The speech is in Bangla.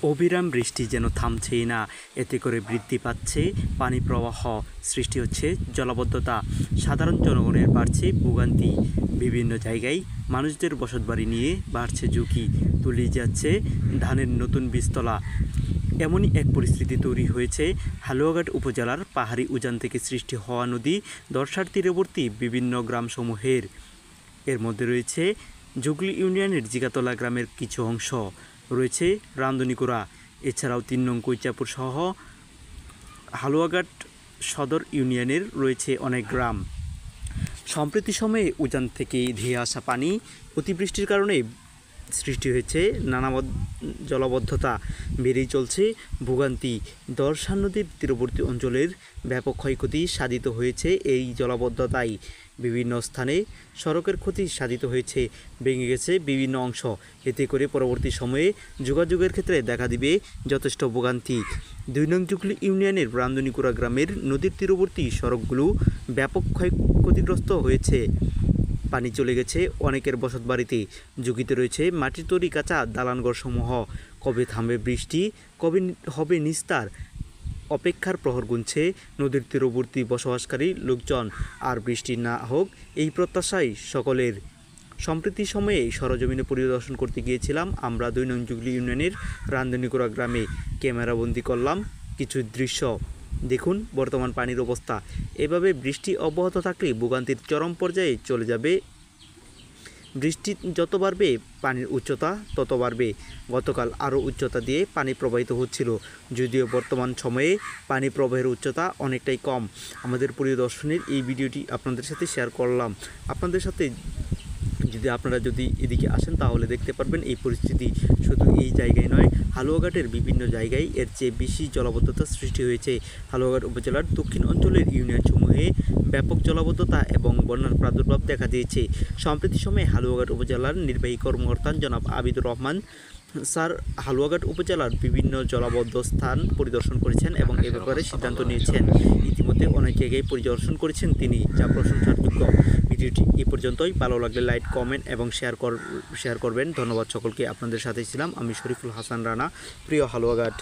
অবিরাম বৃষ্টি যেন থামছেই না, এতে করে বৃদ্ধি পাচ্ছে পানি প্রবাহ, সৃষ্টি হচ্ছে জলাবদ্ধতা, সাধারণ জনগণের বাড়ছে ভোগান্তি। বিভিন্ন জায়গায় মানুষদের বসতবাড়ি নিয়ে বাড়ছে ঝুঁকি, তলিয়ে যাচ্ছে ধানের নতুন বীজতলা। এমনই এক পরিস্থিতি তৈরি হয়েছে হালুয়াঘাট উপজেলার পাহাড়ি উজান থেকে সৃষ্টি হওয়া নদী দর্শার তীরবর্তী বিভিন্ন গ্রামসমূহের। এর মধ্যে রয়েছে জুগলি ইউনিয়নের জিগাতলা গ্রামের কিছু অংশ, রয়েছে রামধনীকুড়া, এছাড়াও ৩ নং কৈচাপুর সহ হালুয়াঘাট সদর ইউনিয়নের রয়েছে অনেক গ্রাম। সম্প্রতি সময়ে উজান থেকে ধেয়ে আসা পানি অতিবৃষ্টির কারণে সৃষ্টি হয়েছে নানা জলাবদ্ধতা, বেড়েই চলছে ভোগান্তি। দর্শা নদীর তীরবর্তী অঞ্চলের ব্যাপক ক্ষয়ক্ষতি সাধিত হয়েছে এই জলাবদ্ধতায়। বিভিন্ন স্থানে সড়কের ক্ষতি সাধিত হয়েছে, ভেঙে গেছে বিভিন্ন অংশ। এতে করে পরবর্তী সময়ে যোগাযোগের ক্ষেত্রে দেখা দিবে যথেষ্ট ভোগান্তি। ২ নং জুগলি ইউনিয়নের রামধনীকুড়া গ্রামের নদীর তীরবর্তী সড়কগুলো ব্যাপক ক্ষতিগ্রস্ত হয়েছে। পানি চলে গেছে অনেকের বসতবাড়িতে, ঝুঁকিতে রয়েছে মাটির তৈরি কাঁচা দালানঘরসমূহ। কবে থামবে বৃষ্টি, কবে হবে নিস্তার, অপেক্ষার প্রহর গুনছে নদীর তীরবর্তী বসবাসকারী লোকজন। আর বৃষ্টি না হোক এই প্রত্যাশাই সকলের। সম্প্রতি সময়ে সরজমিনে পরিদর্শন করতে গিয়েছিলাম আমরা ২ নং জুগলি ইউনিয়নের রামধনীকুড়া গ্রামে। ক্যামেরাবন্দি করলাম কিছু দৃশ্য। দেখুন বর্তমান পানির অবস্থা। এভাবে বৃষ্টি অব্যাহত থাকলে ভোগান্তির চরম পর্যায়ে চলে যাবে। বৃষ্টি যত বাড়বে পানির উচ্চতা তত বাড়বে। গতকাল আরও উচ্চতা দিয়ে পানি প্রবাহিত হচ্ছিল, যদিও বর্তমান সময়ে পানি প্রবাহের উচ্চতা অনেকটাই কম। আমাদের পরিদর্শনের এই ভিডিওটি আপনাদের সাথে শেয়ার করলাম। আপনাদের সাথে আপনারা যদি এদিকে আসেন তাহলে দেখতে পারবেন এই পরিস্থিতি শুধু এই জায়গায় নয়, হালুয়াঘাটের বিভিন্ন জায়গায় এর চেয়ে বেশি জলাবদ্ধতা সৃষ্টি হয়েছে। হালুয়াঘাট উপজেলার দক্ষিণ অঞ্চলের ইউনিয়নসমূহে ব্যাপক জলাবদ্ধতা এবং বন্যার প্রাদুর্ভাব দেখা দিয়েছে। সম্প্রতি সময়ে হালুয়াঘাট উপজেলার নির্বাহী কর্মকর্তা জনাব আবিদুর রহমান স্যার হালুয়াঘাট উপজেলার বিভিন্ন জলাবদ্ধ স্থান পরিদর্শন করেছেন এবং এ ব্যাপারে সিদ্ধান্ত নিয়েছেন। ইতিমধ্যে অনেক জায়গায় পরিদর্শন করেছেন তিনি, যা প্রশংসার যোগ্য। ভিডিওটি এই পর্যন্তই। ভালো লাগলে লাইক, কমেন্ট এবং শেয়ার করবেন। ধন্যবাদ সকলকে। আপনাদের সাথে ছিলাম আমি শরীফুল হাসান রানা, প্রিয় হালুয়াঘাট।